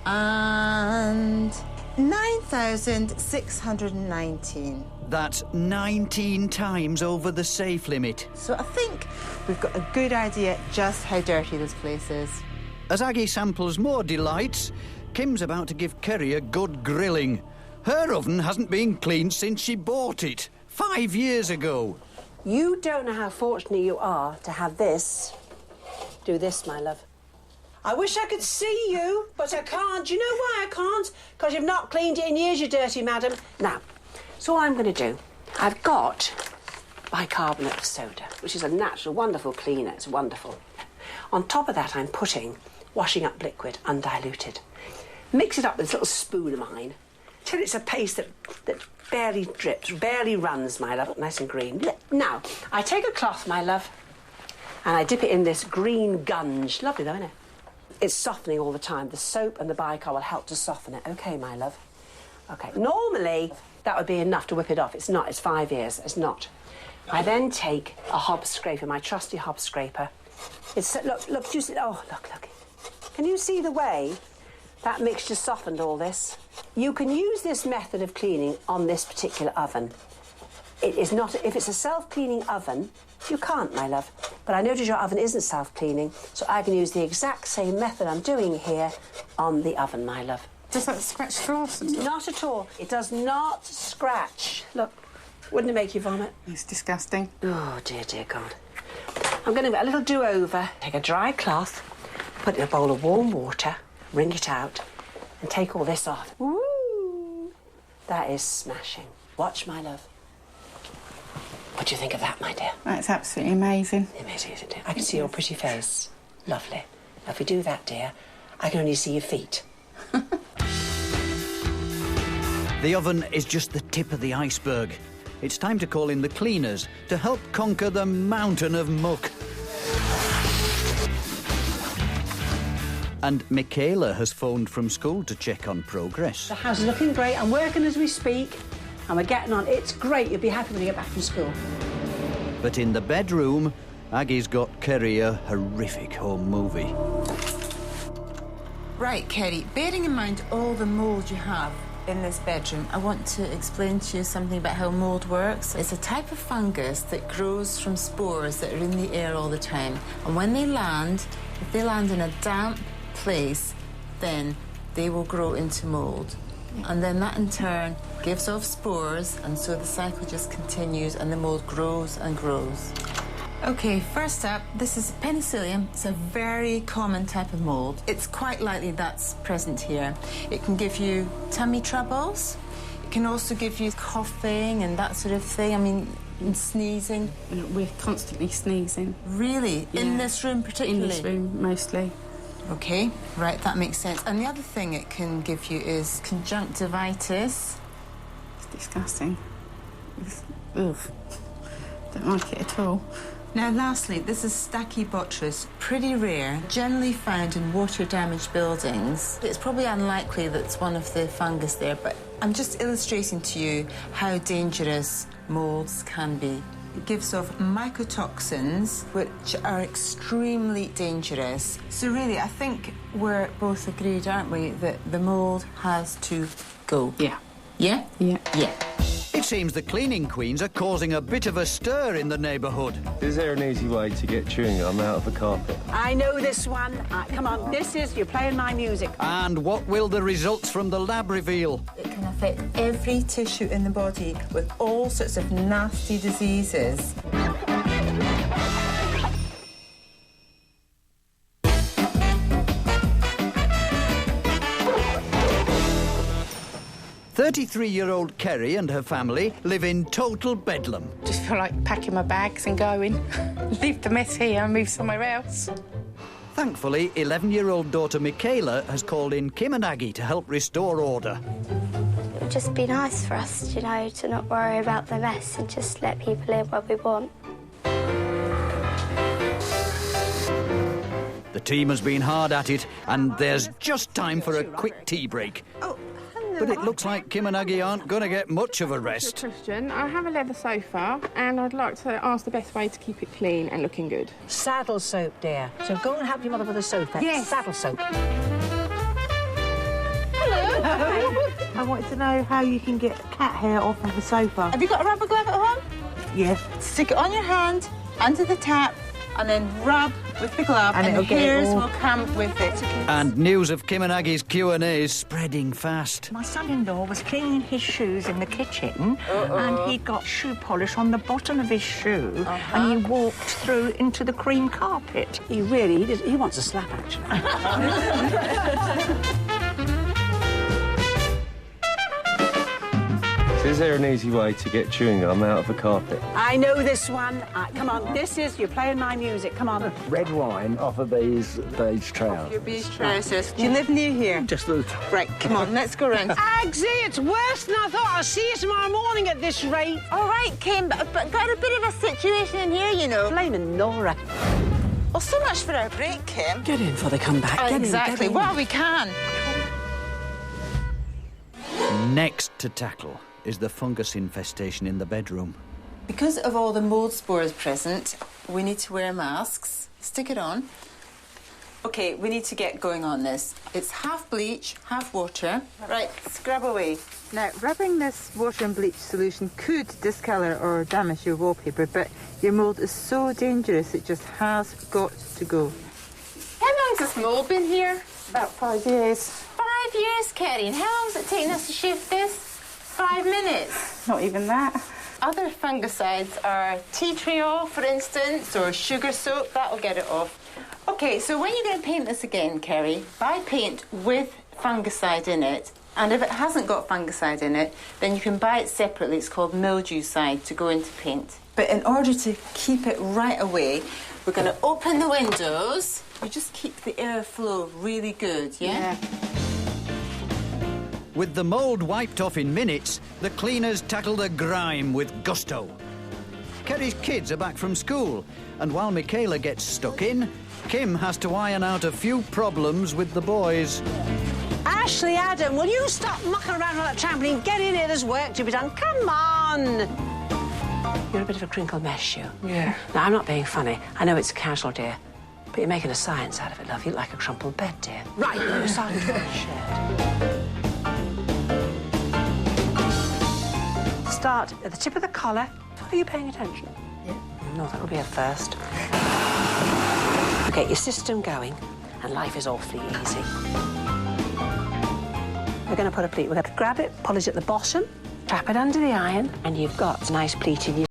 and 9,619. That's 19 times over the safe limit. So I think we've got a good idea just how dirty this place is. As Aggie samples more delights, Kim's about to give Kerry a good grilling. Her oven hasn't been cleaned since she bought it, 5 years ago. You don't know how fortunate you are to have this. Do this, my love. I wish I could see you, but I can't. Do you know why I can't? Because you've not cleaned it in years, you dirty madam. Now, so what I'm going to do, I've got bicarbonate of soda, which is a natural, wonderful cleaner. It's wonderful. On top of that, I'm putting washing up liquid, undiluted. Mix it up with this little spoon of mine till it's a paste that barely drips, barely runs, my love, nice and green. Now, I take a cloth, my love, and I dip it in this green gunge. Lovely, though, isn't it? It's softening all the time. The soap and the bicarb will help to soften it. OK, my love. OK. Normally, that would be enough to whip it off. It's not. It's 5 years. It's not. I then take a hob scraper, my trusty hob scraper. It's... Look, do you see... Oh, look. Can you see the way that mixture softened all this? You can use this method of cleaning on this particular oven. It is not... If it's a self-cleaning oven, you can't, my love. But I notice your oven isn't self-cleaning, so I can use the exact same method I'm doing here on the oven, my love. Does that scratch glass? Not at all. It does not scratch. Look, wouldn't it make you vomit? It's disgusting. Oh, dear God. I'm going to get a little do-over. Take a dry cloth, put it in a bowl of warm water, wring it out, and take all this off. Woo! That is smashing. Watch, my love. What do you think of that, my dear? That's absolutely amazing. Amazing, isn't it? I can see your pretty face. Lovely. Now, if we do that, dear, I can only see your feet. The oven is just the tip of the iceberg. It's time to call in the cleaners to help conquer the mountain of muck. And Michaela has phoned from school to check on progress. The house is looking great. I'm working as we speak, and we're getting on. It's great. You'll be happy when you get back from school. But in the bedroom, Aggie's got Kerry a horrific home movie. Right, Kerry, bearing in mind all the mould you have in this bedroom, I want to explain to you something about how mould works. It's a type of fungus that grows from spores that are in the air all the time. And when they land, if they land in a damp place, then they will grow into mould. And then that, in turn, gives off spores, and so the cycle just continues and the mould grows and grows. OK, first up, this is penicillium. It's a very common type of mould. It's quite likely that's present here. It can give you tummy troubles. It can also give you coughing and that sort of thing. I mean, and sneezing. We're constantly sneezing. Really? Yeah. In this room particularly? In this room, mostly. OK, right, that makes sense. And the other thing it can give you is conjunctivitis. It's disgusting. Ugh. Don't like it at all. Now, lastly, this is Stachybotrys, pretty rare, generally found in water-damaged buildings. It's probably unlikely that it's one of the fungus there, but I'm just illustrating to you how dangerous moulds can be. It gives off mycotoxins, which are extremely dangerous. So really, I think we're both agreed, aren't we, that the mould has to go? Yeah. Yeah? Yeah. Yeah. It seems the cleaning queens are causing a bit of a stir in the neighbourhood. Is there an easy way to get chewing gum out of the carpet? I know this one. Come on, you're playing my music. And what will the results from the lab reveal? It can affect every tissue in the body with all sorts of nasty diseases. 33-year-old Kerry and her family live in total bedlam. Just feel like packing my bags and going. Leave the mess here and move somewhere else. Thankfully, 11-year-old daughter Michaela has called in Kim and Aggie to help restore order. It would just be nice for us, you know, to not worry about the mess and just let people in what we want. The team has been hard at it, and there's just time for a quick tea break. Oh, hello. But it looks like Kim and Aggie aren't going to get much of a rest. Question. I have a leather sofa and I'd like to ask the best way to keep it clean and looking good. Saddle soap, dear. So go and help your mother with the sofa. Yes. Saddle soap. wanted to know how you can get cat hair off of the sofa. Have you got a rubber glove at home? Yeah. Stick it on your hand, under the tap, and then rub with the glove, And and it'll the get it hairs all- will come with it. And news of Kim and Aggie's Q&A is spreading fast. My son-in-law was cleaning his shoes in the kitchen and he got shoe polish on the bottom of his shoe and he walked through into the cream carpet. He wants a slap, actually. Is there an easy way to get chewing gum out of a carpet? I know this one. Come on, you're playing my music. Come on. Red wine off of these beige trousers. Your beige trousers. Do you live near here? Just the... Right, come on, let's go round. Aggie, it's worse than I thought. I'll see you tomorrow morning at this rate. All right, Kim, but got a bit of a situation in here, you know. Blaming Nora. Well, so much for our break, Kim. Get in before they come back. Get in, Exactly. get in. Well, we can. Next to tackle is the fungus infestation in the bedroom. Because of all the mold spores present, we need to wear masks. Stick it on. OK, we need to get going on this. It's half bleach, half water. Right, scrub away. Now, rubbing this water and bleach solution could discolour or damage your wallpaper, but your mould is so dangerous it just has got to go. How long's this mold been here? About 5 years. 5 years, Kerry. And how long's it taken us to shift this? 5 minutes. Not even that. Other fungicides are tea tree oil, for instance, or sugar soap. That'll get it off. OK, so when you're going to paint this again, Kerry, buy paint with fungicide in it. And if it hasn't got fungicide in it, then you can buy it separately. It's called mildewcide to go into paint. But in order to keep it right away, we're going to open the windows. You just keep the airflow really good, yeah? With the mould wiped off in minutes, the cleaners tackle the grime with gusto. Kerry's kids are back from school, and while Michaela gets stuck in, Kim has to iron out a few problems with the boys. Ashley, Adam, will you stop mucking around on that trampoline? Get in here, there's work to be done. Come on! You're a bit of a crinkle mess, you. Yeah. Now, I'm not being funny. I know it's casual, dear. But you're making a science out of it, love. You look like a crumpled bed, dear. Right, you're starting to shirt. Start at the tip of the collar. Are you paying attention? Yeah. No, that'll be a first. Get your system going, and life is awfully easy. We're going to put a pleat. We're going to grab it, polish at the bottom, tap it under the iron, and you've got nice pleat in your